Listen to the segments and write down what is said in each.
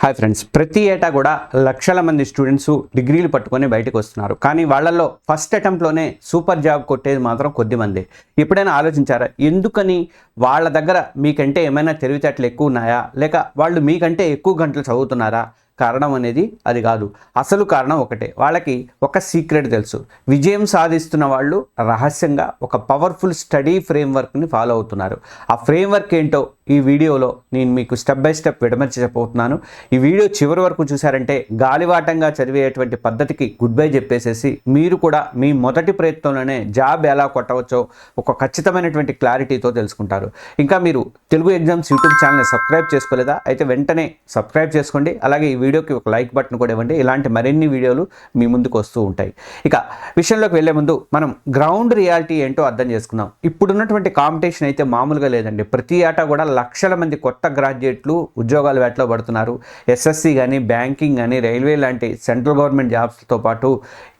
Hi friends, ప్రతి ఏటా కూడా లక్షల మంది స్టూడెంట్స్ డిగ్రీలు పట్టుకొని బయటకు వస్తున్నారు. కానీ వాళ్ళల్లో ఫస్ట్ అటెంప్ట్లోనే సూపర్ జాబ్ కొట్టేది మాత్రం కొద్దిమంది. ఎప్పుడైనా ఆలోచించారా ఎందుకని? వాళ్ళ దగ్గర మీకంటే ఏమైనా తెలివితేటలు ఎక్కువ ఉన్నాయా, లేక వాళ్ళు మీకంటే ఎక్కువ గంటలు చదువుతున్నారా? కారణం అనేది అది కాదు. అసలు కారణం ఒకటే, వాళ్ళకి ఒక సీక్రెట్ తెలుసు. విజయం సాధిస్తున్న వాళ్ళు రహస్యంగా ఒక పవర్ఫుల్ స్టడీ ఫ్రేమ్వర్క్ని ఫాలో అవుతున్నారు. ఆ ఫ్రేమ్వర్క్ ఏంటో ఈ వీడియోలో నేను మీకు స్టెప్ బై స్టెప్ విడమర్చి చెప్పబోతున్నాను. ఈ వీడియో చివరి వరకు చూసారంటే గాలివాటంగా చదివేటువంటి పద్ధతికి గుడ్ బై చెప్పేసేసి మీరు కూడా మీ మొదటి ప్రయత్నంలోనే జాబ్ ఎలా కొట్టవచ్చో ఒక ఖచ్చితమైనటువంటి క్లారిటీతో తెలుసుకుంటారు. ఇంకా మీరు తెలుగు ఎగ్జామ్స్ యూట్యూబ్ ఛానల్ని సబ్స్క్రైబ్ చేసుకోలేదా? అయితే వెంటనే సబ్స్క్రైబ్ చేసుకోండి. అలాగే ఈ వీడియోకి ఒక లైక్ బటన్ కూడా ఇవ్వండి. ఇలాంటి మరిన్ని వీడియోలు మీ ముందుకు వస్తూ ఉంటాయి. ఇక విషయంలోకి వెళ్లే ముందు మనం గ్రౌండ్ రియాలిటీ ఏంటో అర్థం చేసుకుందాం. ఇప్పుడున్నటువంటి కాంపిటీషన్ అయితే మామూలుగా లేదండి. ప్రతి ఏటా కూడా లక్షల మంది కొత్త గ్రాడ్యుయేట్లు ఉద్యోగాల వేటలో పడుతున్నారు. ఎస్ఎస్సి కానీ, బ్యాంకింగ్ కానీ, రైల్వే లాంటి సెంట్రల్ గవర్నమెంట్ జాబ్స్తో పాటు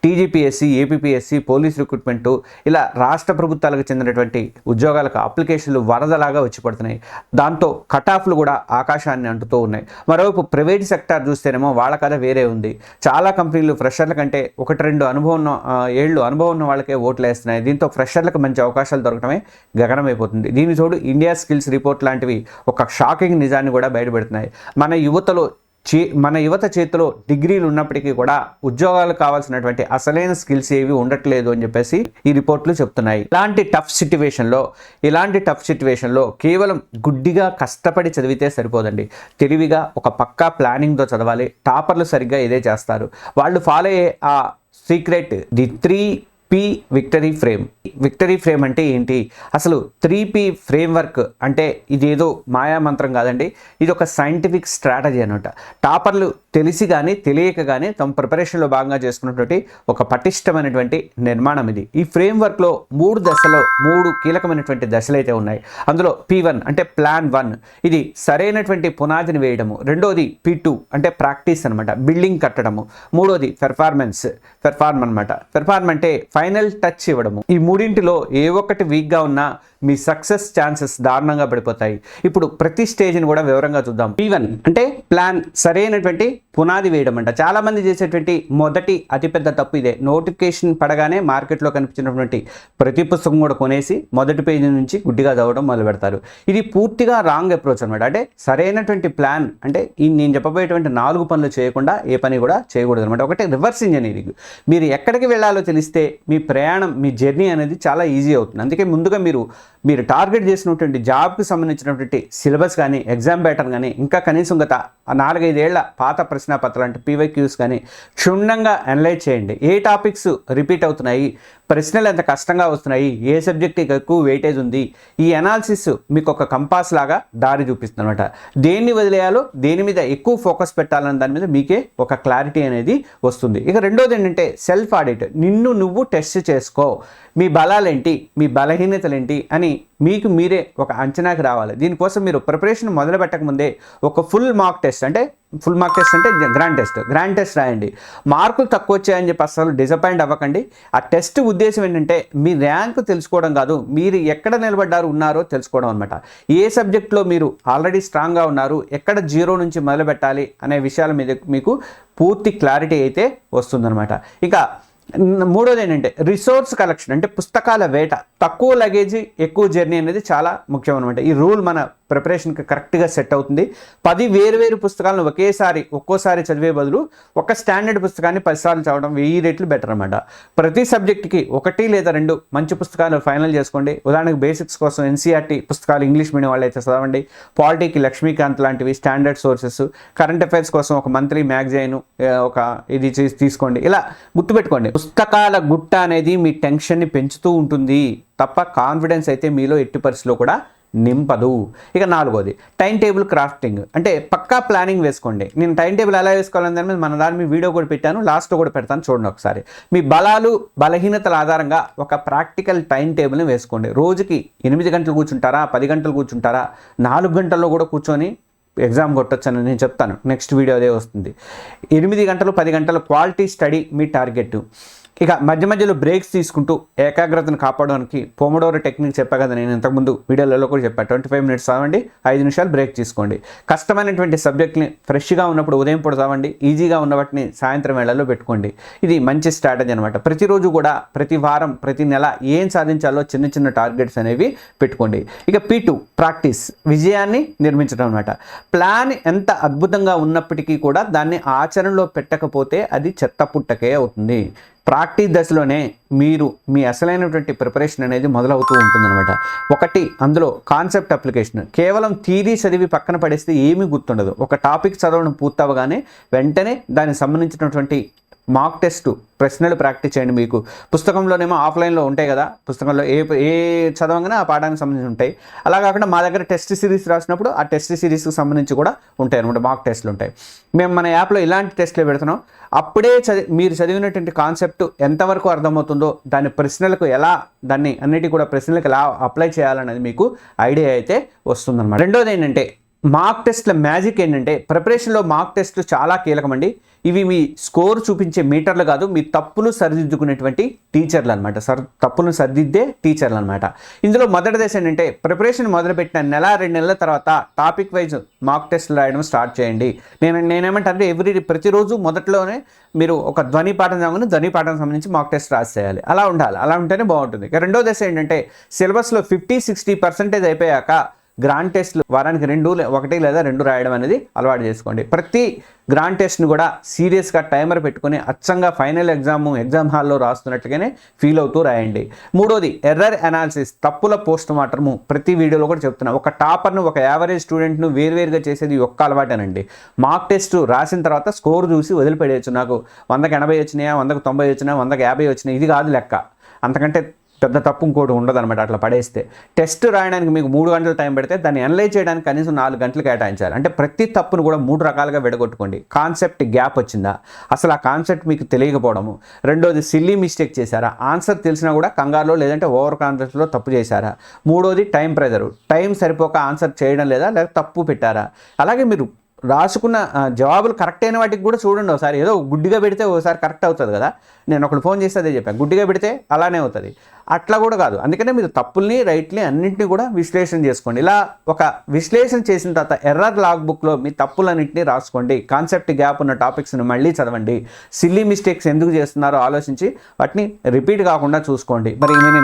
టీజీపీఎస్సీ, ఏపీపీఎస్సీ, పోలీస్ రిక్రూట్మెంటు, ఇలా రాష్ట్ర ప్రభుత్వాలకు చెందినటువంటి ఉద్యోగాలకు అప్లికేషన్లు వరదలాగా వచ్చి పడుతున్నాయి. దాంతో కటాఫ్లు కూడా ఆకాశాన్ని అంటుతూ ఉన్నాయి. మరోవైపు ప్రైవేట్ సెక్టార్ చూస్తేనేమో వాళ్ళ కథ వేరే ఉంది. చాలా కంపెనీలు ఫ్రెషర్ల కంటే 1-2 ఏళ్ళు అనుభవం ఉన్న వాళ్ళకే ఓట్లు వేస్తున్నాయి. దీంతో ఫ్రెషర్లకు మంచి అవకాశాలు దొరకడమే గగనమైపోతుంది. దీని తోడు ఇండియా స్కిల్స్ రిపోర్ట్ లాంటివి ఒక షాకింగ్ నిజాన్ని కూడా బయటపెడుతున్నాయి. మన యువత చేతిలో డిగ్రీలు ఉన్నప్పటికీ కూడా ఉద్యోగాలు కావాల్సినటువంటి అసలైన స్కిల్స్ ఏవి ఉండట్లేదు అని చెప్పేసి ఈ రిపోర్ట్లు చెప్తున్నాయి. ఇలాంటి టఫ్ సిచ్యువేషన్లో కేవలం గుడ్డిగా కష్టపడి చదివితే సరిపోదండి. తెలివిగా ఒక పక్కా ప్లానింగ్తో చదవాలి. టాపర్లు సరిగ్గా ఇదే చేస్తారు. వాళ్ళు ఫాలో అయ్యే ఆ secret the 3P victory frame అంటే ఏంటి? అసలు 3P ఫ్రేమ్వర్క్ అంటే ఇదేదో మాయామంత్రం కాదండి. ఇది ఒక సైంటిఫిక్ స్ట్రాటజీ అనమాట. టాపర్లు తెలిసి కానీ తెలియక కానీ తమ ప్రిపరేషన్లో భాగంగా చేసుకున్నటువంటి ఒక పటిష్టమైనటువంటి నిర్మాణం ఇది. ఈ ఫ్రేమ్వర్క్లో 3 కీలకమైనటువంటి దశలు అయితే ఉన్నాయి. అందులో P1 అంటే ప్లాన్ 1, ఇది సరైనటువంటి పునాదిని వేయడము. రెండోది P2 అంటే ప్రాక్టీస్ అనమాట, బిల్డింగ్ కట్టడము. మూడోది పెర్ఫార్మ్ అంటే ఫైనల్ టచ్ ఇవ్వడము. ఈ మూడింటిలో ఏ ఒక్కటి వీక్గా ఉన్నా మీ సక్సెస్ ఛాన్సెస్ దారుణంగా పడిపోతాయి. ఇప్పుడు ప్రతి స్టేజ్ని కూడా వివరంగా చూద్దాం. P1 అంటే ప్లాన్, సరైనటువంటి పునాది వేయడం అంట. చాలామంది చేసేటువంటి మొదటి అతిపెద్ద తప్పు ఇదే. నోటిఫికేషన్ పడగానే మార్కెట్లో కనిపించినటువంటి ప్రతి పుస్తకం కూడా కొనేసి మొదటి పేజీ నుంచి గుడ్డిగా చదవడం మొదలు పెడతారు. ఇది పూర్తిగా రాంగ్ అప్రోచ్ అనమాట. అంటే సరైనటువంటి ప్లాన్ అంటే నేను చెప్పబోయేటువంటి 4 పనులు చేయకుండా ఏ పని కూడా చేయకూడదు అనమాట. ఒకటి రివర్స్ ఇంజనీరింగ్. మీరు ఎక్కడికి వెళ్ళాలో తెలిస్తే మీ ప్రయాణం, మీ జర్నీ అనేది చాలా ఈజీ అవుతుంది. అందుకే ముందుగా మీరు టార్గెట్ చేసినటువంటి జాబ్కి సంబంధించినటువంటి సిలబస్ కానీ, ఎగ్జామ్ ప్యాటర్న్ కానీ, ఇంకా కనీసం గత 4-5 ఏళ్ల పాత ప్రశ్నాపత్రాలు అంటే PYQs కానీ క్షుణ్ణంగా అనలైజ్ చేయండి. ఏ టాపిక్స్ రిపీట్ అవుతున్నాయి, ప్రశ్నలు ఎంత కష్టంగా వస్తున్నాయి, ఏ సబ్జెక్ట్కి ఎక్కువ వెయిటేజ్ ఉంది, ఈ అనాలిసిస్ మీకు ఒక కంపాస్ లాగా దారి చూపిస్తుంది అనమాట. దేన్ని వదిలేయాలో, దేని మీద ఎక్కువ ఫోకస్ పెట్టాలన్న దాని మీద మీకే ఒక క్లారిటీ అనేది వస్తుంది. ఇక రెండోది ఏంటంటే సెల్ఫ్ ఆడిట్. నిన్ను నువ్వు టెస్ట్ చేసుకో. మీ బలాలేంటి, మీ బలహీనతలేంటి అని మీకు మీరే ఒక అంచనాకి రావాలి. దీనికోసం మీరు ప్రిపరేషన్ మొదలు పెట్టకముందే ఒక ఫుల్ మార్క్ టెస్ట్ అంటే గ్రాండ్ టెస్ట్ రాయండి. మార్కులు తక్కువ వచ్చాయని చెప్పి అసలు డిసప్పాయింట్ అవ్వకండి. ఆ టెస్ట్ ఉద్దేశం ఏంటంటే మీ ర్యాంక్ తెలుసుకోవడం కాదు, మీరు ఎక్కడ ఉన్నారో తెలుసుకోవడం అనమాట. ఏ సబ్జెక్ట్లో మీరు ఆల్రెడీ స్ట్రాంగ్గా ఉన్నారు, ఎక్కడ 0 నుంచి మొదలు పెట్టాలి అనే విషయాల మీద మీకు పూర్తి క్లారిటీ అయితే వస్తుందన్నమాట. ఇంకా మూడోది ఏంటంటే రిసోర్స్ కలెక్షన్ అంటే పుస్తకాల వేట. తక్కువ లగేజీ ఎక్కువ జర్నీ అనేది చాలా ముఖ్యం అనమాట. ఈ రూల్ మన ప్రిపరేషన్కి కరెక్ట్గా సెట్ అవుతుంది. 10 వేరు పుస్తకాలను ఒక్కోసారి చదివే బదులు ఒక స్టాండర్డ్ పుస్తకాన్ని 10 సార్లు చదవడం 1000 రెట్లు బెటర్ అనమాట. ప్రతి సబ్జెక్ట్కి 1 లేదా 2 మంచి పుస్తకాలు ఫైనల్ చేసుకోండి. ఉదాహరణకు బేసిక్స్ కోసం NCERT పుస్తకాలు ఇంగ్లీష్ మీడియం వాళ్ళు అయితే చదవండి. పాలిటీకి లక్ష్మీకాంత్ లాంటివి స్టాండర్డ్ సోర్సెస్. కరెంట్ అఫైర్స్ కోసం ఒక మంత్లీ మ్యాగజైన్ ఇది తీసుకోండి. ఇలా గుర్తుపెట్టుకోండి, పుస్తకాల గుట్ట అనేది మీ టెన్షన్ని పెంచుతూ ఉంటుంది తప్ప కాన్ఫిడెన్స్ అయితే మీలో ఎట్టి పరిస్థితిలో కూడా నింపదు. ఇక 4వది టైం టేబుల్ క్రాఫ్టింగ్. అంటే పక్కా ప్లానింగ్ వేసుకోండి. నేను టైం టేబుల్ ఎలా వేసుకోవాలని దాని మీద దాని మీద వీడియో కూడా పెట్టాను, లాస్ట్లో కూడా పెడతాను, చూడండి ఒకసారి. మీ బలహీనతల ఆధారంగా ఒక ప్రాక్టికల్ టైం టేబుల్ని వేసుకోండి. రోజుకి 8 గంటలు కూర్చుంటారా, 10 గంటలు కూర్చుంటారా, 4 గంటల్లో కూడా కూర్చొని ఎగ్జామ్ కొట్టొచ్చని నేను చెప్తాను. నెక్స్ట్ వీడియో అదే వస్తుంది. 8 గంటలు 10 గంటలు క్వాలిటీ స్టడీ మీ టార్గెట్. ఇక మధ్య మధ్యలో బ్రేక్స్ తీసుకుంటూ ఏకాగ్రతను కాపాడడానికి పోమోడోరో టెక్నిక్ చెప్పా కదా, నేను ఇంతకుముందు వీడియోలలో కూడా చెప్పాను. 25 మినిట్స్ చదవండి, 5 నిమిషాలు బ్రేక్ తీసుకోండి. కష్టమైనటువంటి సబ్జెక్ట్ని ఫ్రెష్గా ఉన్నప్పుడు ఉదయం పూట చదవండి, ఈజీగా ఉన్న వాటిని సాయంత్రం వేళల్లో పెట్టుకోండి. ఇది మంచి స్ట్రాటజీ అనమాట. ప్రతిరోజు కూడా, ప్రతి వారం, ప్రతి నెల ఏం సాధించాలో చిన్న చిన్న టార్గెట్స్ అనేవి పెట్టుకోండి. ఇక P2 ప్రాక్టీస్, విజయాన్ని నిర్మించడం అనమాట. ప్లాన్ ఎంత అద్భుతంగా ఉన్నప్పటికీ కూడా దాన్ని ఆచరణలో పెట్టకపోతే అది చెత్త పుట్టకే అవుతుంది. ప్రాక్టీస్ దశలోనే మీరు మీ అసలైనటువంటి ప్రిపరేషన్ అనేది మొదలవుతూ ఉంటుందన్నమాట. ఒకటి, అందులో కాన్సెప్ట్ అప్లికేషన్. కేవలం థియరీ చదివి పక్కన పడేస్తే ఏమీ గుర్తుండదు. ఒక టాపిక్ చదవడం పూర్తవగానే వెంటనే దానికి సంబంధించినటువంటి మాక్ టెస్ట్ ప్రశ్నలు ప్రాక్టీస్ చేయండి. మీకు పుస్తకంలోనేమో ఆఫ్లైన్లో ఉంటాయి కదా, పుస్తకంలో ఏ చదవగానే ఆ పాఠానికి సంబంధించి ఉంటాయి. అలా కాకుండా మా దగ్గర టెస్ట్ సిరీస్ రాసినప్పుడు ఆ టెస్ట్ సిరీస్కి సంబంధించి కూడా ఉంటాయి అనమాట, మాక్ టెస్ట్లు ఉంటాయి. మేము మన యాప్లో ఇలాంటి టెస్ట్లు పెడుతున్నాం. అప్పుడే మీరు చదివినటువంటి కాన్సెప్ట్ ఎంతవరకు అర్థమవుతుందో, దాని ప్రశ్నలకు ఎలా, దాన్ని అన్నిటి కూడా ప్రశ్నలకు ఎలా అప్లై చేయాలనేది మీకు ఐడియా అయితే వస్తుందన్నమాట. రెండోది ఏంటంటే మాక్ టెస్ట్ల మ్యాజిక్ ఏంటంటే, ప్రిపరేషన్లో మాక్ టెస్ట్లు చాలా కీలకమండి. ఇవి మీ స్కోర్ చూపించే మీటర్లు కాదు, మీ తప్పులు సరిదిద్దుకునేటువంటి టీచర్లు అనమాట. తప్పులను సరిదిద్దే టీచర్లు అనమాట. ఇందులో మొదటి దశ ఏంటంటే, ప్రిపరేషన్ మొదలుపెట్టిన నెల 2 నెలల తర్వాత టాపిక్ వైజ్ మాక్ టెస్ట్లు రాయడం స్టార్ట్ చేయండి. నేనేమంటే ప్రతిరోజు మొదట్లోనే మీరు ఒక ధ్వని పాఠం చదవని ధ్వని పాఠం సంబంధించి మాక్ టెస్ట్ రాసేయాలి. అలా ఉండాలి, అలా ఉంటేనే బాగుంటుంది. ఇక రెండో దశ ఏంటంటే, సిలబస్లో 50-60% అయిపోయాక గ్రాండ్ టెస్ట్లు వారానికి 1 లేదా 2 రాయడం అనేది అలవాటు చేసుకోండి. ప్రతి గ్రాండ్ టెస్ట్ని కూడా సీరియస్గా టైమర్ పెట్టుకుని అచ్చంగా ఫైనల్ ఎగ్జామ్ హాల్లో రాస్తున్నట్టుగానే ఫీల్ అవుతూ రాయండి. మూడోది ఎర్రర్ అనాలిసిస్, తప్పుల పోస్ట్ మార్టము. ప్రతి వీడియోలో కూడా చెప్తున్నా, ఒక టాపర్ను, ఒక యావరేజ్ స్టూడెంట్ను వేరువేరుగా చేసేది ఒక్క అలవాటేనండి. మాక్ టెస్ట్ రాసిన తర్వాత స్కోర్ చూసి వదిలిపెట్టేయచ్చు. నాకు 100కి 80 వచ్చినాయా, 100కి 90 వచ్చినాయా, 100కి 50 వచ్చినాయి, ఇది కాదు లెక్క. అంతకంటే పెద్ద తప్పు ఇంకోటి ఉండదు అనమాట. అట్లా పడేస్తే టెస్ట్ రాయడానికి మీకు 3 గంటలు టైం పెడితే దాన్ని అనలైజ్ చేయడానికి కనీసం 4 గంటలు కేటాయించాలి. అంటే ప్రతి తప్పును కూడా 3 రకాలుగా విడగొట్టుకోండి. కాన్సెప్ట్ గ్యాప్ వచ్చిందా, అసలు ఆ కాన్సెప్ట్ మీకు తెలియకపోవడము. రెండోది సిల్లీ మిస్టేక్ చేశారా, ఆన్సర్ తెలిసినా కూడా కంగారులో లేదంటే ఓవర్ కాన్ఫిడెన్స్లో తప్పు చేశారా. మూడోది టైం ప్రెజరు, టైం సరిపోక ఆన్సర్ చేయడం లేదా తప్పు పెట్టారా. అలాగే మీరు రాసుకున్న జవాబులు కరెక్ట్ అయిన వాటికి కూడా చూడండి ఒకసారి. ఏదో గుడ్డిగా పెడితే ఒకసారి కరెక్ట్ అవుతుంది కదా, నేను ఒకడు ఫోన్ చేస్తే అదే చెప్పాను, గుడ్డిగా పెడితే అలానే అవుతుంది. అట్లా కూడా కాదు. అందుకనే మీరు తప్పుల్ని రైట్ని అన్నింటినీ కూడా విశ్లేషణ చేసుకోండి. ఇలా ఒక విశ్లేషణ చేసిన తర్వాత ఎర్రర్ లాగ్ బుక్లో మీ తప్పులన్నింటినీ రాసుకోండి. కాన్సెప్ట్ గ్యాప్ ఉన్న టాపిక్స్ని మళ్ళీ చదవండి. సిల్లీ మిస్టేక్స్ ఎందుకు చేస్తున్నారో ఆలోచించి వాటిని రిపీట్ కాకుండా చూసుకోండి. మరి నేను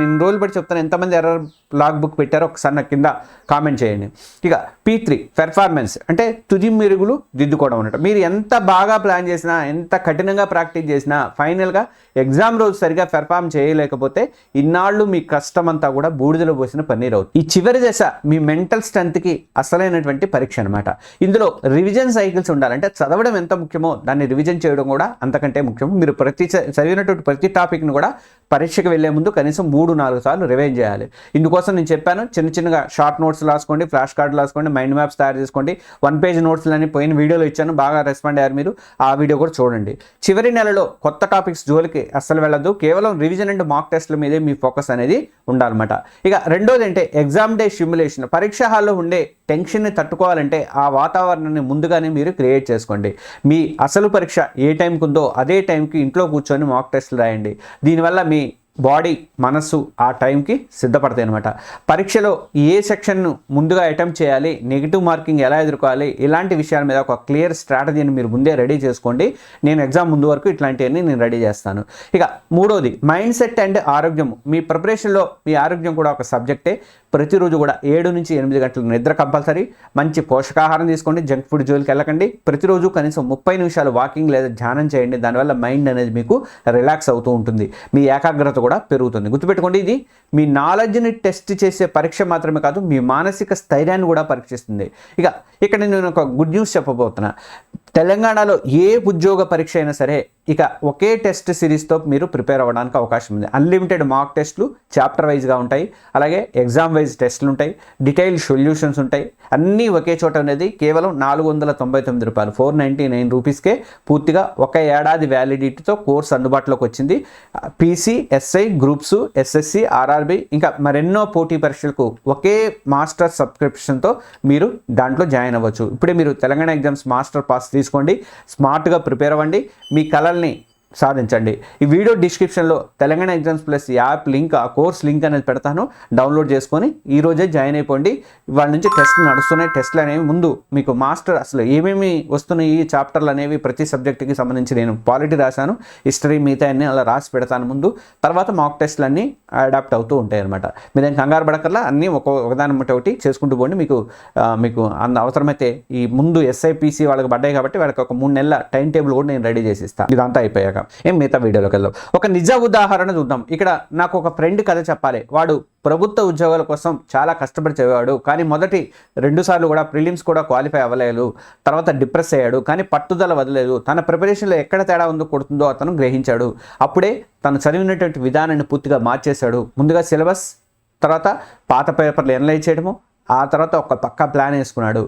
ఇన్ని రోజులు బట్టి చెప్తాను, ఎంతమంది ఎర్రర్ లాగ్ బుక్ పెట్టారో ఒకసారి నాకు కింద కామెంట్ చేయండి. ఇక P3 పెర్ఫార్మెన్స్, అంటే తుది మెరుగులు దిద్దుకోవడం అన్నట్టు. మీరు ఎంత బాగా ప్లాన్ చేసినా, ఎంత కఠినంగా ప్రాక్టీస్ చేసినా, ఫైనల్గా ఎగ్జామ్ రోజు సరిగా పెర్ఫార్మ్ చేయలేకపోతే ఇన్నాళ్ళు మీ కష్టం అంతా కూడా బూడిదలో పోసిన పన్నీర్ అవుతుంది. ఈ చివరి దశ మీ మెంటల్ స్ట్రెంత్కి అసలైనటువంటి పరీక్ష అనమాట. ఇందులో రివిజన్ సైకిల్స్ ఉండాలి. అంటే చదవడం ఎంత ముఖ్యమో దాన్ని రివిజన్ చేయడం కూడా అంతకంటే ముఖ్యం. మీరు చదివినటువంటి ప్రతి టాపిక్ను కూడా పరీక్షకు వెళ్లే ముందు కనీసం 3-4 సార్లు రివైజ్ చేయాలి. ఇందుకోసం నేను చెప్పాను, చిన్నగా షార్ట్ నోట్స్ రాసుకోండి, ఫ్లాష్ కార్డులు రాసుకోండి, మైండ్ మ్యాప్స్ తయారు చేసుకోండి. 1 పేజ్ నోట్స్లని పోయిన వీడియోలో ఇచ్చాను, బాగా రెస్పాండ్ అయ్యారు మీరు, ఆ వీడియో కూడా చూడండి. చివరి నెలలో కొత్త టాపిక్స్ జోలికి అస్సలు వెళ్ళదు. కేవలం రివిజన్ అండ్ మాక్ టెస్ట్ల మీదే మీ ఫోకస్ అనేది ఉండాలన్నమాట. ఇక రెండోది అంటే ఎగ్జామ్ డే సిమ్యులేషన్. పరీక్ష హాల్లో ఉండే టెన్షన్ని తట్టుకోవాలంటే ఆ వాతావరణాన్ని ముందుగానే మీరు క్రియేట్ చేసుకోండి. మీ అసలు పరీక్ష ఏ టైంకి ఉందో అదే టైంకి ఇంట్లో కూర్చొని మాక్ టెస్ట్లు రాయండి. దీనివల్ల మీ బాడీ, మనస్సు ఆ టైంకి సిద్ధపడతాయి అనమాట. పరీక్షలో ఏ సెక్షన్ను ముందుగా అటెంప్ట్ చేయాలి, నెగిటివ్ మార్కింగ్ ఎలా ఎదుర్కోవాలి, ఇలాంటి విషయాల మీద ఒక క్లియర్ స్ట్రాటజీని మీరు ముందే రెడీ చేసుకోండి. నేను ఎగ్జామ్ ముందు వరకు ఇట్లాంటివన్నీ నేను రెడీ చేస్తాను. ఇక మూడోది మైండ్ సెట్ అండ్ ఆరోగ్యం. మీ ప్రిపరేషన్లో మీ ఆరోగ్యం కూడా ఒక సబ్జెక్టే. ప్రతిరోజు కూడా 7 నుంచి 8 గంటల నిద్ర కంపల్సరీ. మంచి పోషకాహారం తీసుకోండి, జంక్ ఫుడ్ జోలికి వెళ్ళకండి. ప్రతిరోజు కనీసం 30 నిమిషాలు వాకింగ్ లేదా ధ్యానం చేయండి. దానివల్ల మైండ్ అనేది మీకు రిలాక్స్ అవుతూ ఉంటుంది, మీ ఏకాగ్రత కూడా పెరుగుతుంది. గుర్తుపెట్టుకోండి, ఇది మీ నాలెడ్జ్ని టెస్ట్ చేసే పరీక్ష మాత్రమే కాదు, మీ మానసిక స్థైర్యాన్ని కూడా పరీక్షిస్తుంది. ఇక్కడ నేను ఒక గుడ్ న్యూస్ చెప్పబోతున్నా. తెలంగాణలో ఏ ఉద్యోగ పరీక్ష అయినా సరే ఇక ఒకే టెస్ట్ సిరీస్తో మీరు ప్రిపేర్ అవ్వడానికి అవకాశం ఉంది. అన్లిమిటెడ్ మాక్ టెస్ట్లు చాప్టర్ వైజ్గా ఉంటాయి, అలాగే ఎగ్జామ్ వైజ్ టెస్ట్లు ఉంటాయి, డీటెయిల్డ్ సొల్యూషన్స్ ఉంటాయి. అన్నీ ఒకే చోట అనేది కేవలం 499 రూపాయలు, 499 రూపీస్కే పూర్తిగా ఒక ఏడాది వ్యాలిడిటీతో కోర్స్ అందుబాటులోకి వచ్చింది. PC, SI, groups, SSC, RRB ఇంకా మరెన్నో పోటీ పరీక్షలకు ఒకే మాస్టర్ సబ్స్క్రిప్షన్తో మీరు దాంట్లో జాయిన్ అవ్వచ్చు. ఇప్పుడే మీరు తెలంగాణ ఎగ్జామ్స్ మాస్టర్ పాస్ తీసుకోండి, స్మార్ట్గా ప్రిపేర్ అవ్వండి, మీ కళల్ని సాధించండి. ఈ వీడియో డిస్క్రిప్షన్లో Telangana exams plus app link, ఆ కోర్స్ లింక్ అనేది పెడతాను. డౌన్లోడ్ చేసుకొని ఈ రోజే జాయిన్ అయిపోండి. వాళ్ళ నుంచి టెస్ట్లు నడుస్తున్నాయి. టెస్ట్లు అనేవి ముందు మీకు మాస్టర్ అసలు ఏమేమి వస్తున్నాయి ఈ చాప్టర్లు అనేవి ప్రతి సబ్జెక్టుకి సంబంధించి నేను పాలిటీ రాశాను, హిస్టరీ మిగతా అన్ని అలా రాసి పెడతాను ముందు. తర్వాత మాక్ టెస్ట్లు అన్నీ అడాప్ట్ అవుతూ ఉంటాయి అనమాట. మీరేం కంగారు పడకల్లా, అన్నీ ఒకదాని ఒకటి చేసుకుంటూ పోండి. మీకు అవసరమైతే ఈ ముందు SIPC వాళ్ళకి పడ్డాయి కాబట్టి వాళ్ళకి ఒక 3 నెలల టైం టేబుల్ కూడా నేను రెడీ చేసి ఇస్తాను. ఇదంతా అయిపోయాక మిగతా వీడియోలోకి వెళ్దాం. ఒక నిజ ఉదాహరణ చూద్దాం. ఇక్కడ నాకు ఒక ఫ్రెండ్ కథ చెప్పాలి. వాడు ప్రభుత్వ ఉద్యోగాల కోసం చాలా కష్టపడి చదివాడు, కానీ మొదటి 2 సార్లు కూడా ప్రిలిమ్స్ కూడా క్వాలిఫై అవ్వలేదు. తర్వాత డిప్రెస్ అయ్యాడు, కానీ పట్టుదల వదలేదు. తన ప్రిపరేషన్లో ఎక్కడ తేడా కొడుతుందో అతను గ్రహించాడు. అప్పుడే తను చదివినటువంటి విధానాన్ని పూర్తిగా మార్చేశాడు. ముందుగా సిలబస్, తర్వాత పాత పేపర్లు ఎనలైజ్ చేయడము, ఆ తర్వాత ఒక పక్కా ప్లాన్ వేసుకున్నాడు.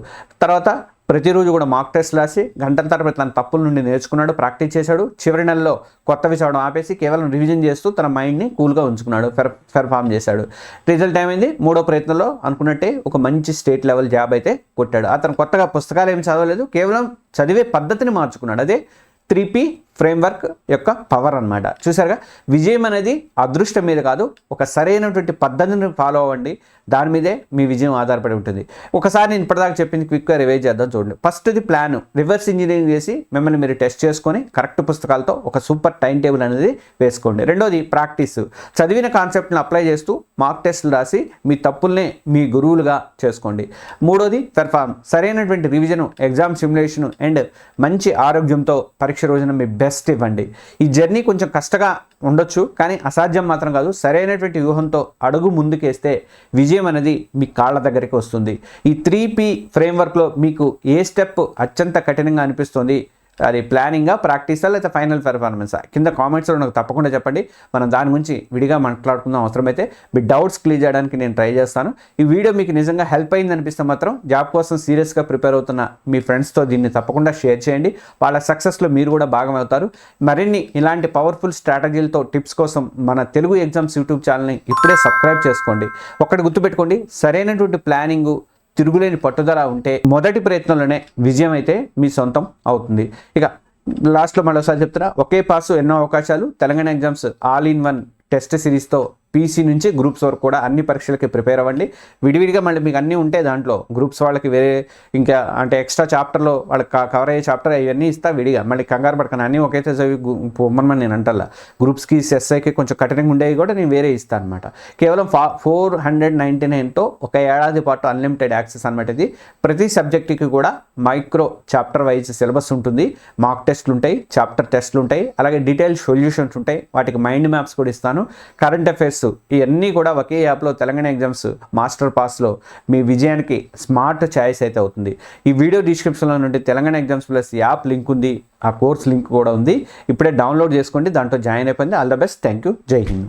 తర్వాత ప్రతిరోజు కూడా మాక్ టెస్ట్ రాసి గంటల తరబడి తన తప్పుల నుండి నేర్చుకున్నాడు, ప్రాక్టీస్ చేశాడు. చివరి నెలలో కొత్తవి చదవడం ఆపేసి కేవలం రివిజన్ చేస్తూ తన మైండ్ని కూల్గా ఉంచుకున్నాడు, పెర్ఫామ్ చేశాడు. రిజల్ట్ ఏమైంది? 3వ ప్రయత్నంలో అనుకున్నట్టే ఒక మంచి స్టేట్ లెవెల్ జాబ్ అయితే కొట్టాడు. అతను కొత్తగా పుస్తకాలు ఏమి చదవలేదు, కేవలం చదివే పద్ధతిని మార్చుకున్నాడు. అదే 3P ఫ్రేమ్వర్క్ యొక్క పవర్ అనమాట. చూసారుగా, విజయం అనేది అదృష్టం మీద కాదు, ఒక సరైనటువంటి పద్ధతిని ఫాలో అవ్వండి, దాని మీదే మీ విజయం ఆధారపడి ఉంటుంది. ఒకసారి నేను ఇప్పటిదాకా చెప్పింది క్విక్గా రివైజ్ చేద్దాం. చూడండి, ఫస్ట్ది ప్లాన్, రివర్స్ ఇంజనీరింగ్ చేసి మిమ్మల్ని మీరు టెస్ట్ చేసుకొని కరెక్ట్ పుస్తకాలతో ఒక సూపర్ టైం టేబుల్ అనేది వేసుకోండి. రెండోది ప్రాక్టీస్, చదివిన కాన్సెప్ట్ని అప్లై చేస్తూ మాక్ టెస్టులు రాసి మీ తప్పుల్ని మీ గురువులుగా చేసుకోండి. మూడోది పెర్ఫార్మ్, సరైనటువంటి రివిజను, ఎగ్జామ్ సిమ్యులేషను అండ్ మంచి ఆరోగ్యంతో పరీక్ష రోజున మీ బెస్ట్ ఇవ్వండి. ఈ జర్నీ కొంచెం కష్టంగా ఉండొచ్చు, కానీ అసాధ్యం మాత్రం కాదు. సరైనటువంటి వ్యూహంతో అడుగు ముందుకేస్తే విజయం అనేది మీ కాళ్ళ దగ్గరికి వస్తుంది. ఈ 3P ఫ్రేమ్వర్క్లో మీకు ఏ స్టెప్ అత్యంత కఠినంగా అనిపిస్తుంది? అది ప్లానింగా, ప్రాక్టీసా, లేదా ఫైనల్ పెర్ఫార్మెన్సా? కింద కామెంట్స్లో నాకు తప్పకుండా చెప్పండి. మనం దాని గురించి విడిగా మాట్లాడుకుందాం. అవసరమైతే మీ డౌట్స్ క్లియర్ చేయడానికి నేను ట్రై చేస్తాను. ఈ వీడియో మీకు నిజంగా హెల్ప్ అయింది అనిపిస్తే మాత్రం జాబ్ కోసం సీరియస్గా ప్రిపేర్ అవుతున్న మీ ఫ్రెండ్స్తో దీన్ని తప్పకుండా షేర్ చేయండి. వాళ్ళ సక్సెస్లో మీరు కూడా భాగమవుతారు. మరిన్ని ఇలాంటి పవర్ఫుల్ స్ట్రాటజీలతో టిప్స్ కోసం మన తెలుగు ఎగ్జామ్స్ యూట్యూబ్ ఛానల్ని ఇప్పుడే సబ్స్క్రైబ్ చేసుకోండి. ఒక్కటి గుర్తుపెట్టుకోండి, సరైనటువంటి ప్లానింగు, తిరుగులేని పట్టుదల ఉంటే మొదటి ప్రయత్నంలోనే విజయం అయితే మీ సొంతం అవుతుంది. ఇక లాస్ట్లో మరోసారి చెప్తున్నా, ఒకే పాసు ఎన్నో అవకాశాలు. Telangana exams all in one test సిరీస్తో PC నుంచి గ్రూప్స్ వరకు కూడా అన్ని పరీక్షలకి ప్రిపేర్ అవ్వండి. విడివిడిగా మళ్ళీ మీకు అన్నీ ఉంటే దాంట్లో గ్రూప్స్ వాళ్ళకి వేరే ఇంకా అంటే ఎక్స్ట్రా చాప్టర్లో వాళ్ళకి కవర్ అయ్యే చాప్టర్ ఇవన్నీ ఇస్తా విడిగా. మళ్ళీ కంగారు పడకని అన్నీ ఒకైతే చదివి పొమ్మని నేను అంటల్లా. గ్రూప్స్కి SIకి కొంచెం కఠినంగా ఉండేవి కూడా నేను వేరే ఇస్తాను అనమాట. కేవలం 499తో ఒక ఏడాది పాటు అన్లిమిటెడ్ యాక్సెస్ అనమాట. ఇది ప్రతి సబ్జెక్టుకి కూడా మైక్రో చాప్టర్ వైజ్ సిలబస్ ఉంటుంది, మాక్ టెస్ట్లు ఉంటాయి, చాప్టర్ టెస్ట్లు ఉంటాయి, అలాగే డీటెయిల్ సొల్యూషన్స్ ఉంటాయి. వాటికి మైండ్ మ్యాప్స్ కూడా ఇస్తాను, కరెంట్ అఫైర్స్, ఇవన్నీ కూడా ఒకే యాప్లో తెలంగాణ ఎగ్జామ్స్ మాస్టర్ పాస్లో మీ విజయానికి స్మార్ట్ ఛాయిస్ అయితే అవుతుంది. ఈ వీడియో డిస్క్రిప్షన్లో నుండి Telangana exams plus app link ఉంది, ఆ కోర్స్ లింక్ కూడా ఉంది. ఇప్పుడే డౌన్లోడ్ చేసుకోండి, దాంట్లో జాయిన్ అయిపోయింది. All the best, thank you, జై హింద్.